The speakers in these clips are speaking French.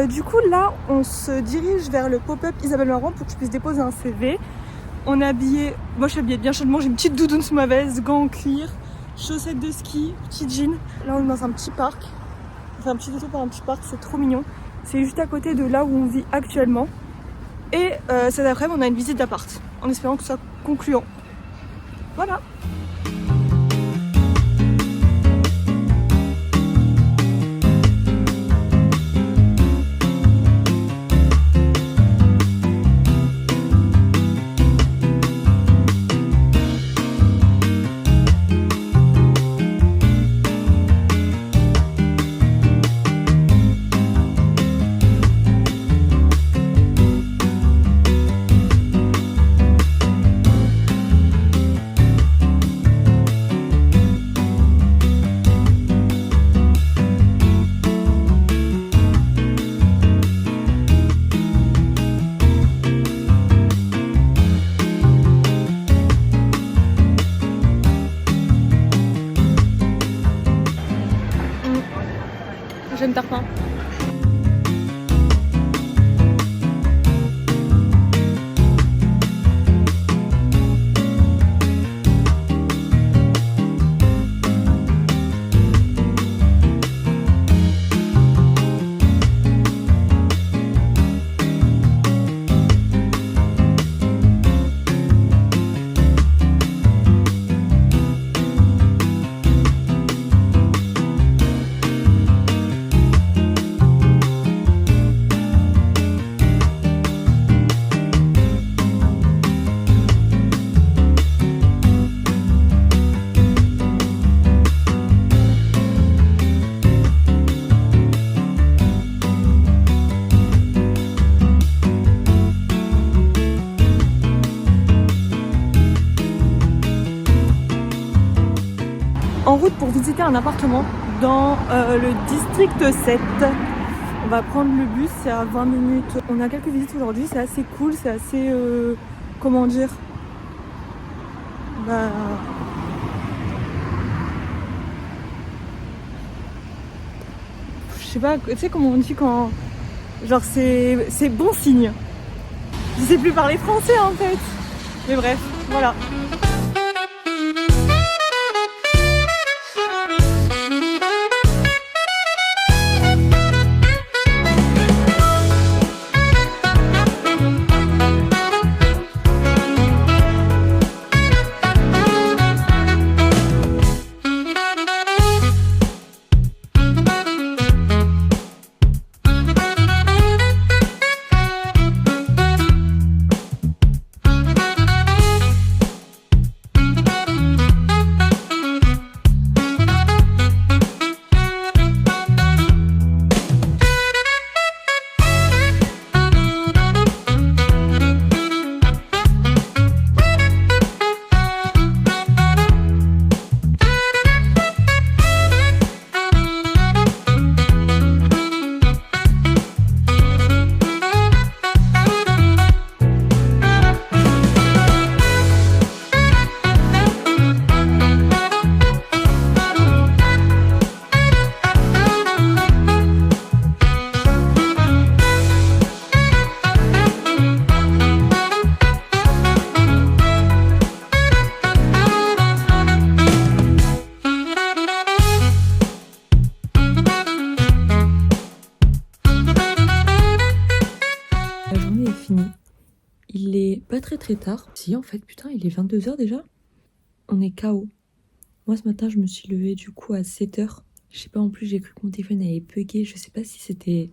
Du coup là on se dirige vers le pop-up Isabelle Marant pour que je puisse déposer un CV. On est habillé, moi je suis habillée bien chaudement, j'ai une petite doudoune sous ma veste, gants en cuir, chaussettes de ski, petit jean. Là on est dans un petit parc, on fait un petit détour par un petit parc, c'est trop mignon. C'est juste à côté de là où on vit actuellement. Et cet après-midi on a une visite d'appart, en espérant que ce soit concluant. Voilà. J'aime tarpin. En route pour visiter un appartement dans le district 7. On va prendre le bus, c'est à 20 minutes. On a quelques visites aujourd'hui, c'est assez cool, c'est assez... comment dire, bah... je sais pas, tu sais comment on dit quand... genre c'est bon signe. Je sais plus parler français en fait. Mais bref, voilà. Il est pas très tard. Si en fait, putain, il est 22h déjà. On est KO. Moi ce matin je me suis levée du coup à 7h. Je sais pas, en plus j'ai cru que mon téléphone avait bugué. Je sais pas si c'était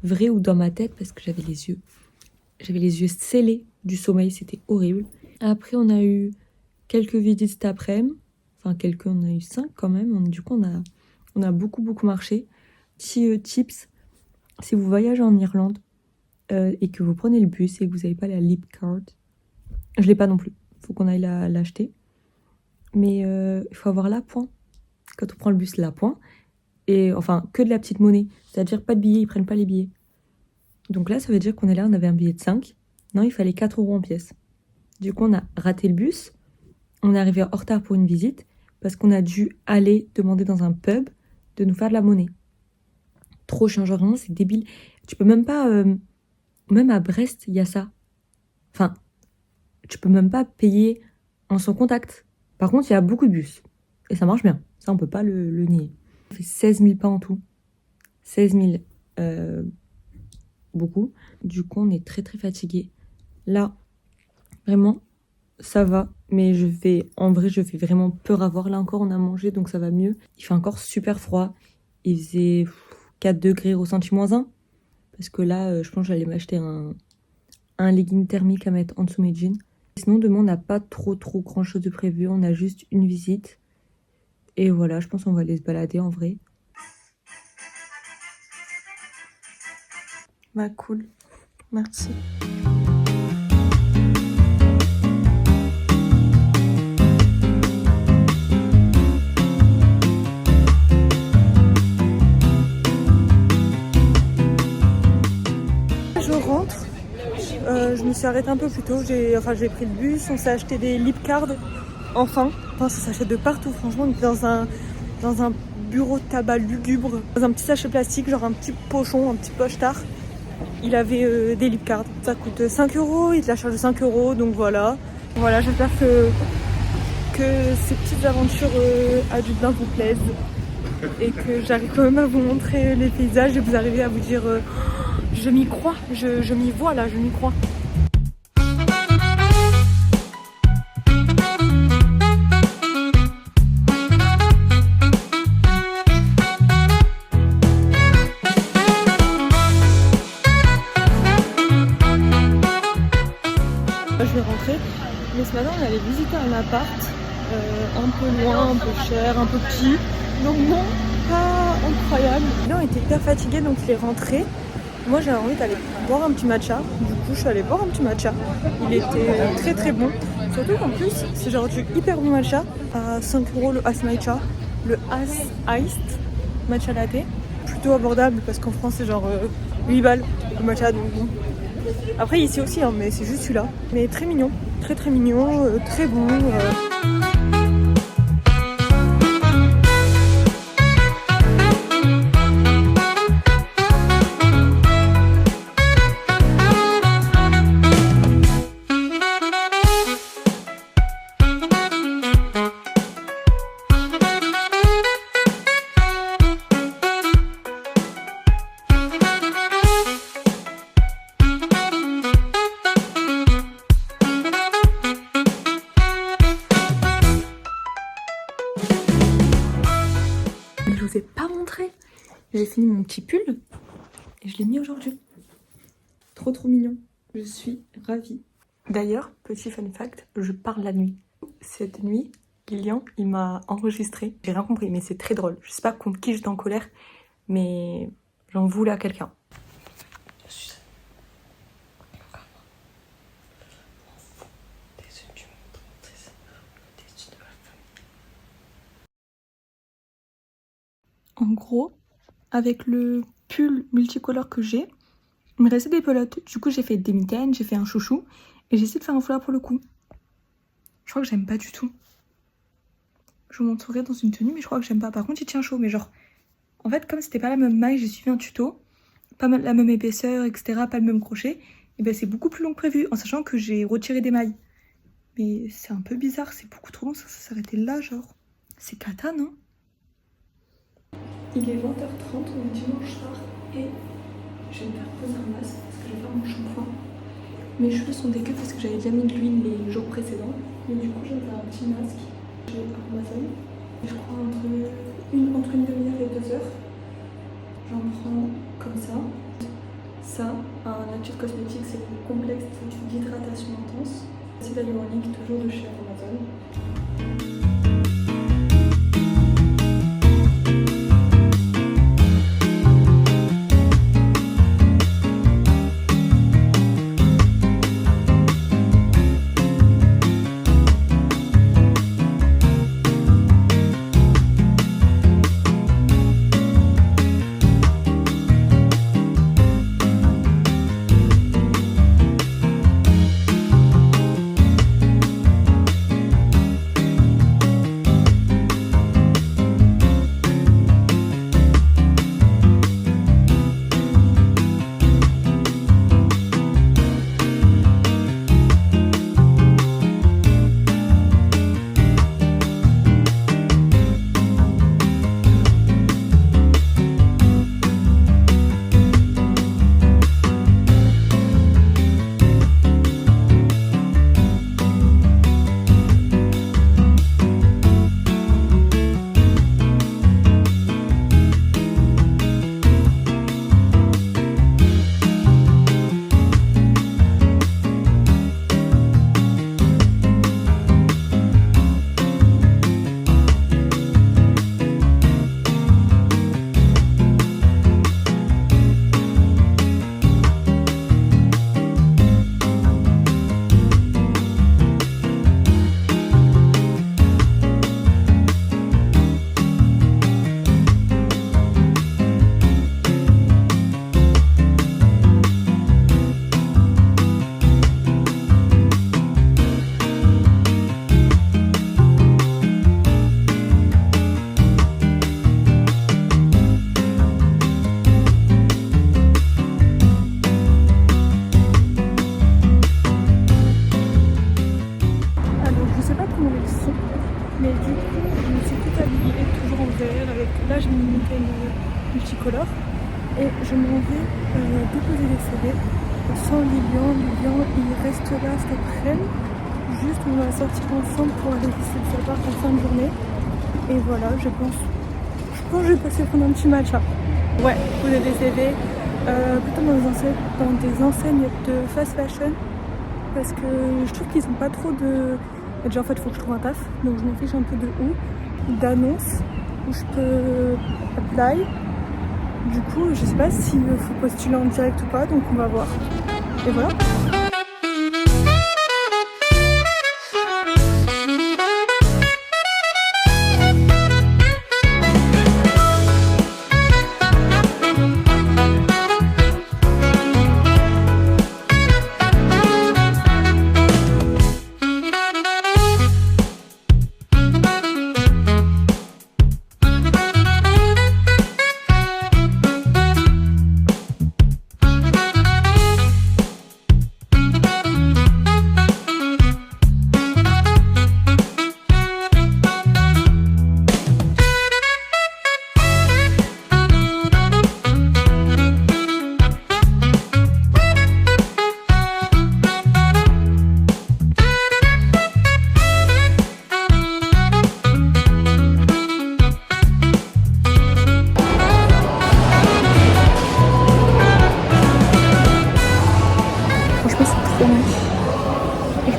vrai ou dans ma tête parce que j'avais les yeux scellés du sommeil, c'était horrible. Après on a eu quelques visites cet après-midi. Enfin on a eu 5 quand même. Du coup on a beaucoup marché. Petit tips, si vous voyagez en Irlande, et que vous prenez le bus et que vous n'avez pas la Leap Card, je l'ai pas non plus, faut qu'on aille l'acheter, mais il faut avoir l'appoint quand on prend le bus, l'appoint, et enfin que de la petite monnaie, c'est-à-dire pas de billets, ils prennent pas les billets. Donc là ça veut dire qu'on est là, on avait un billet de 5, non il fallait 4 € en pièces. Du coup on a raté le bus, on est arrivé en retard pour une visite parce qu'on a dû aller demander dans un pub de nous faire de la monnaie. Trop chiant, genre vraiment c'est débile. Tu peux même pas... même à Brest, il y a ça. Enfin, tu peux même pas payer en sans contact. Par contre, il y a beaucoup de bus. Et ça marche bien. Ça, on peut pas le nier. Ça fait 16 000 pas en tout. 16 000. Beaucoup. Du coup, on est très très fatigué. Là, vraiment, ça va. Mais en vrai, je vais vraiment peur à voir. Là encore, on a mangé, donc ça va mieux. Il fait encore super froid. Il faisait 4 degrés ressenti -1. Parce que là, je pense que j'allais m'acheter un legging thermique à mettre en dessous mes jeans. Sinon, demain, on n'a pas trop grand chose de prévu. On a juste une visite. Et voilà, je pense qu'on va aller se balader en vrai. Bah cool. Merci. Je rentre. Je me suis arrêtée un peu plus tôt. J'ai pris le bus. On s'est acheté des lip cards. Enfin, ça s'achète de partout. Franchement, on était dans un bureau de tabac lugubre, dans un petit sachet plastique, genre un petit pochon, un petit poche-tard. Il avait des lip cards. Ça coûte 5 €. Il te la charge de 5 €. Donc voilà. Voilà, j'espère que ces petites aventures à Dublin vous plaisent. Et que j'arrive quand même à vous montrer les paysages et vous arrivez à vous dire je m'y crois, je m'y vois là, je m'y crois. Je vais rentrer, mais ce matin on allait visiter un appart un peu loin, un peu cher, un peu petit, donc non, pas incroyable. Là on était hyper fatigués, donc il est rentré. Moi j'avais envie d'aller boire un petit matcha, du coup je suis allée boire un petit matcha. Il était très très bon, surtout qu'en plus c'est genre du hyper bon matcha à 5 € le As Matcha, le As Iced Matcha Latte, plutôt abordable parce qu'en France c'est genre 8 balles le matcha, donc bon. Après ici aussi, hein, mais c'est juste celui-là. Mais très mignon, très mignon, très bon. Je vous ai pas montré. J'ai fini mon petit pull et je l'ai mis aujourd'hui. Trop mignon. Je suis ravie. D'ailleurs, petit fun fact, je parle la nuit. Cette nuit, Lilian, il m'a enregistré. J'ai rien compris, mais c'est très drôle. Je sais pas contre qui j'étais en colère, mais j'en voulais à quelqu'un. En gros, avec le pull multicolore que j'ai, il me restait des pelotes. Du coup, j'ai fait des mitaines, j'ai fait un chouchou et j'ai essayé de faire un foulard pour le cou. Je crois que j'aime pas du tout. Je vous montrerai dans une tenue, mais je crois que j'aime pas. Par contre, il tient chaud, mais genre... En fait, comme c'était pas la même maille, j'ai suivi un tuto, pas la même épaisseur, etc., pas le même crochet, et ben c'est beaucoup plus long que prévu, en sachant que j'ai retiré des mailles. Mais c'est un peu bizarre, c'est beaucoup trop long, ça s'arrêtait là, genre. C'est cata, non? Il est 20h30, on est dimanche soir, et je vais me faire poser un masque, parce que je vais faire mon shampoing. Mes cheveux sont dégueux parce que j'avais déjà mis de l'huile les jours précédents, mais du coup j'ai fait un petit masque chez Amazon. Je crois entre une demi-heure et 2 heures. J'en prends comme ça. Ça, un Nature Cosmétique, c'est le complexe d'hydratation intense. Acide hyaluronique, toujours de chez Amazon. multicolore. Et je m'en vais déposer des CV sans Lilian. Lilian, il reste là cet après-midi. Juste, on va sortir ensemble pour aller visiter sa part en fin de journée. Et voilà, je pense que je vais passer prendre un petit match. Ouais, poser des CV plutôt dans des enseignes de fast fashion. Parce que je trouve qu'ils n'ont pas trop de... Déjà, en fait, il faut que je trouve un taf. Donc, je m'en fiche un peu de où. D'annonces où je peux apply. Du coup, je sais pas s'il faut postuler en direct ou pas, donc on va voir. Et voilà.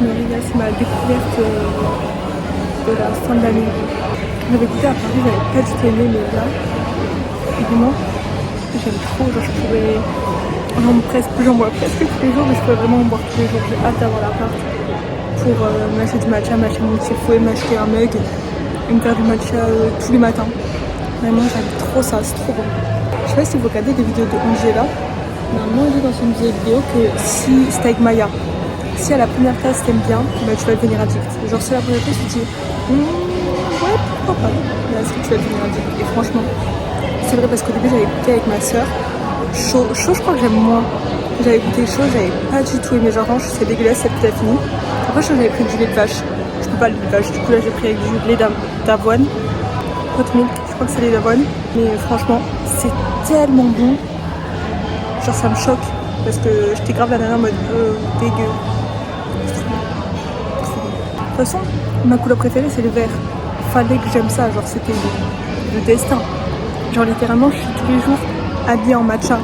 Je me régale, c'est ma découverte de la fin de l'année. J'avais goûté à Paris, j'avais pas du tout aimé, mais là, évidemment, j'aime trop. Genre, j'en bois presque tous les jours, mais je pourrais vraiment en boire tous les jours. J'ai hâte d'avoir l'appart pour m'acheter du matcha, m'acheter mon petit fouet, m'acheter un mug et me faire du matcha tous les matins. Vraiment, j'aime trop ça, c'est trop bon. Je sais pas si vous regardez des vidéos de Angela. Normalement, elle dit dans une vidéo que si c'était avec Maya. Si à la première classe t'aimes bien, bah, tu vas devenir addict. Genre si à la première classe tu te dis ouais pourquoi pas, là est-ce que tu vas devenir addict. Et franchement c'est vrai parce qu'au début j'avais goûté avec ma soeur. Chaud je crois que j'aime moins. J'avais goûté chaud, j'avais pas du tout aimé. Genre c'est dégueulasse, c'est plus fini. Après je crois que j'avais pris du lait de vache. Je peux pas le lait de vache, du coup là j'ai pris avec du lait d'avoine. Hot milk, je crois que c'est lait d'avoine. Mais franchement c'est tellement bon. Genre ça me choque parce que j'étais grave la dernière en mode dégueu. De toute façon, ma couleur préférée c'est le vert. Fallait que j'aime ça, genre c'était le destin. Genre littéralement, je suis tous les jours habillée en matcha.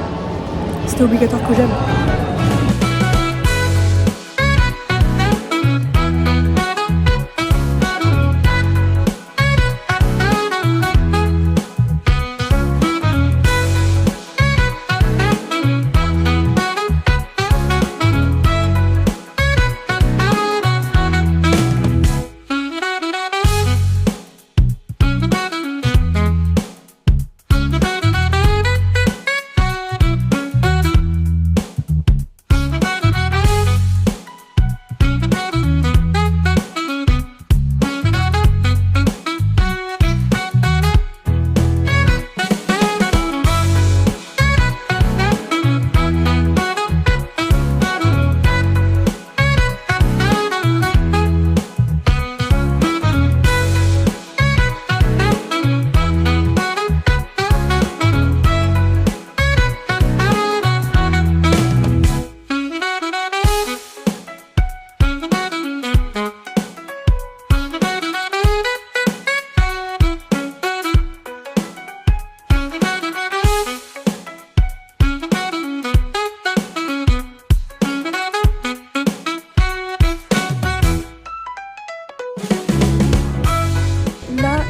C'était obligatoire que j'aime.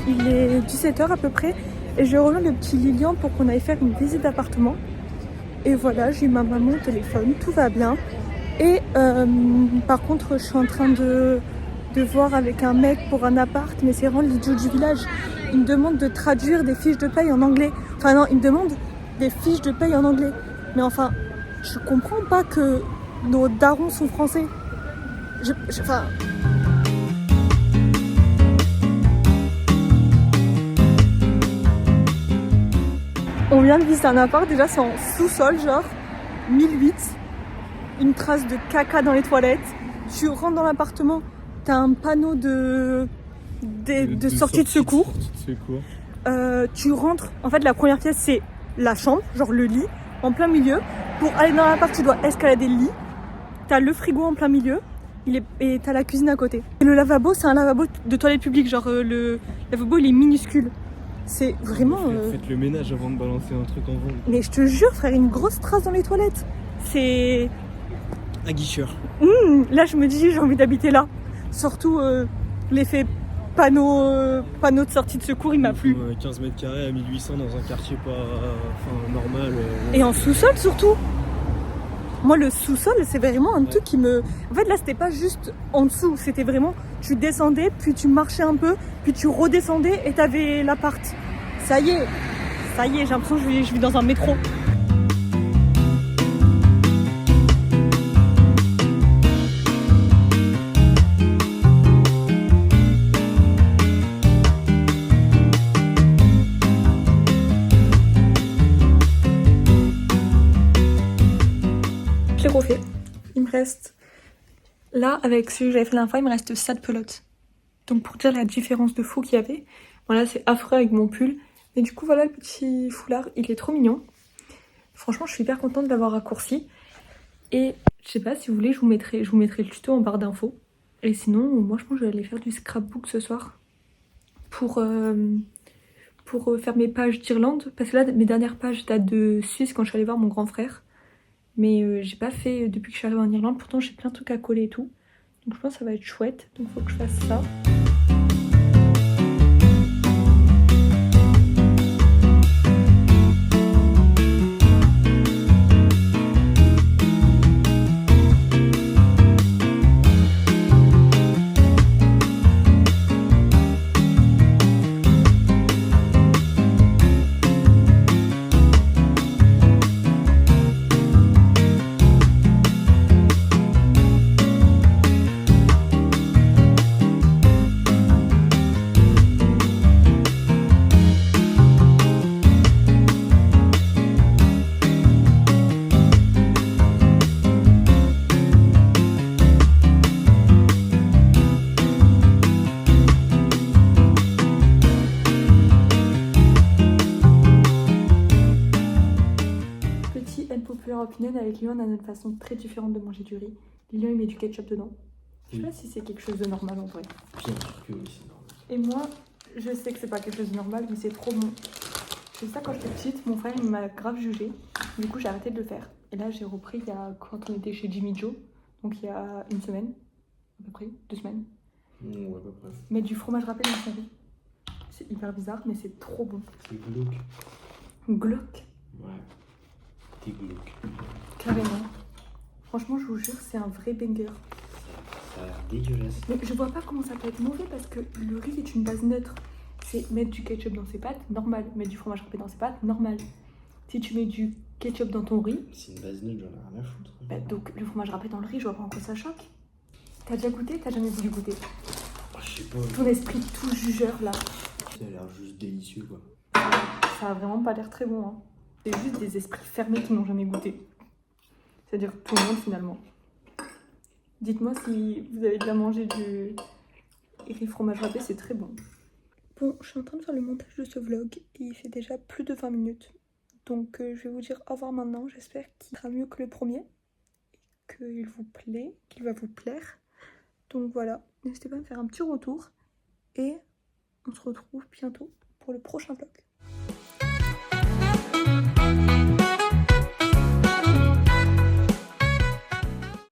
Il est 17h à peu près et je rejoins le petit Lilian pour qu'on aille faire une visite d'appartement. Et voilà, j'ai eu ma maman au téléphone, tout va bien. Et par contre, je suis en train de voir avec un mec pour un appart, mais c'est vraiment l'idiot du village. Il me demande de traduire des fiches de paye en anglais. Enfin non, il me demande des fiches de paye en anglais. Mais enfin, je comprends pas que nos darons sont français. Enfin... On vient de visiter un appart, déjà c'est en sous-sol, genre 1008, une trace de caca dans les toilettes. Tu rentres dans l'appartement, t'as un panneau de sortie de secours. tu rentres, en fait la première pièce c'est la chambre, genre le lit, en plein milieu. Pour aller dans l'appart, tu dois escalader le lit. T'as le frigo en plein milieu et t'as la cuisine à côté. Et le lavabo, c'est un lavabo de toilette publique, genre le lavabo il est minuscule. C'est vraiment... Faites le ménage avant de balancer un truc en vente. Mais je te jure frère, une grosse trace dans les toilettes. C'est... Aguicheur. Là je me dis j'ai envie d'habiter là. Surtout l'effet panneau de sortie de secours, il m'a plu. 15 mètres carrés à 1800 dans un quartier pas normal. Et en sous-sol surtout. Moi le sous-sol c'est vraiment un truc qui me... En fait là c'était pas juste en dessous, c'était vraiment tu descendais, puis tu marchais un peu, puis tu redescendais et t'avais l'appart. Ça y est, j'ai l'impression que je vis dans un métro. J'ai refait. Il me reste... Là, avec celui que j'avais fait la dernière fois, il me reste 7 pelotes. Donc pour dire la différence de fou qu'il y avait, voilà, c'est affreux avec mon pull. Mais du coup, voilà le petit foulard, il est trop mignon. Franchement, je suis hyper contente de l'avoir raccourci. Et je sais pas, si vous voulez, je vous mettrai le tuto en barre d'infos. Et sinon, moi je pense que je vais aller faire du scrapbook ce soir. Pour faire mes pages d'Irlande. Parce que là, mes dernières pages datent de Suisse quand je suis allée voir mon grand frère. Mais j'ai pas fait depuis que je suis arrivée en Irlande. Pourtant, j'ai plein de trucs à coller et tout. Donc je pense que ça va être chouette. Donc faut que je fasse ça. Opinion, avec Lilian, on a une façon très différente de manger du riz. Lilian, il met du ketchup dedans. Je sais pas si c'est quelque chose de normal en vrai. Bien sûr que oui, c'est normal. Et moi, je sais que c'est pas quelque chose de normal, mais c'est trop bon. Je fais ça quand j'étais petite, mon frère il m'a grave jugé. Du coup, j'ai arrêté de le faire. Et là, j'ai repris quand on était chez Jimmy Joe, donc il y a une semaine, à peu près, 2 semaines. Ouais, à peu près. Mettre du fromage râpé dans son riz. C'est hyper bizarre, mais c'est trop bon. C'est glauque. Glauque. Ouais. T'es glauque. Carrément. Franchement, je vous jure, c'est un vrai banger. Ça a l'air dégueulasse. Mais je vois pas comment ça peut être mauvais parce que le riz est une base neutre. C'est mettre du ketchup dans ses pâtes, normal. Mettre du fromage râpé dans ses pâtes, normal. Si tu mets du ketchup dans ton riz... C'est une base neutre, j'en ai rien à foutre. Bah, donc le fromage râpé dans le riz, je vois pas en quoi ça choque. T'as déjà goûté? T'as jamais voulu goûter? Je sais pas. Ton esprit tout jugeur là. Ça a l'air juste délicieux quoi. Ça a vraiment pas l'air très bon hein. C'est juste des esprits fermés qui n'ont jamais goûté. C'est-à-dire tout le monde finalement. Dites-moi si vous avez déjà mangé du riz fromage râpé, c'est très bon. Bon, je suis en train de faire le montage de ce vlog et il fait déjà plus de 20 minutes. Donc je vais vous dire au revoir maintenant. J'espère qu'il sera mieux que le premier. Et qu'il vous plaît, qu'il va vous plaire. Donc voilà, n'hésitez pas à me faire un petit retour. Et on se retrouve bientôt pour le prochain vlog.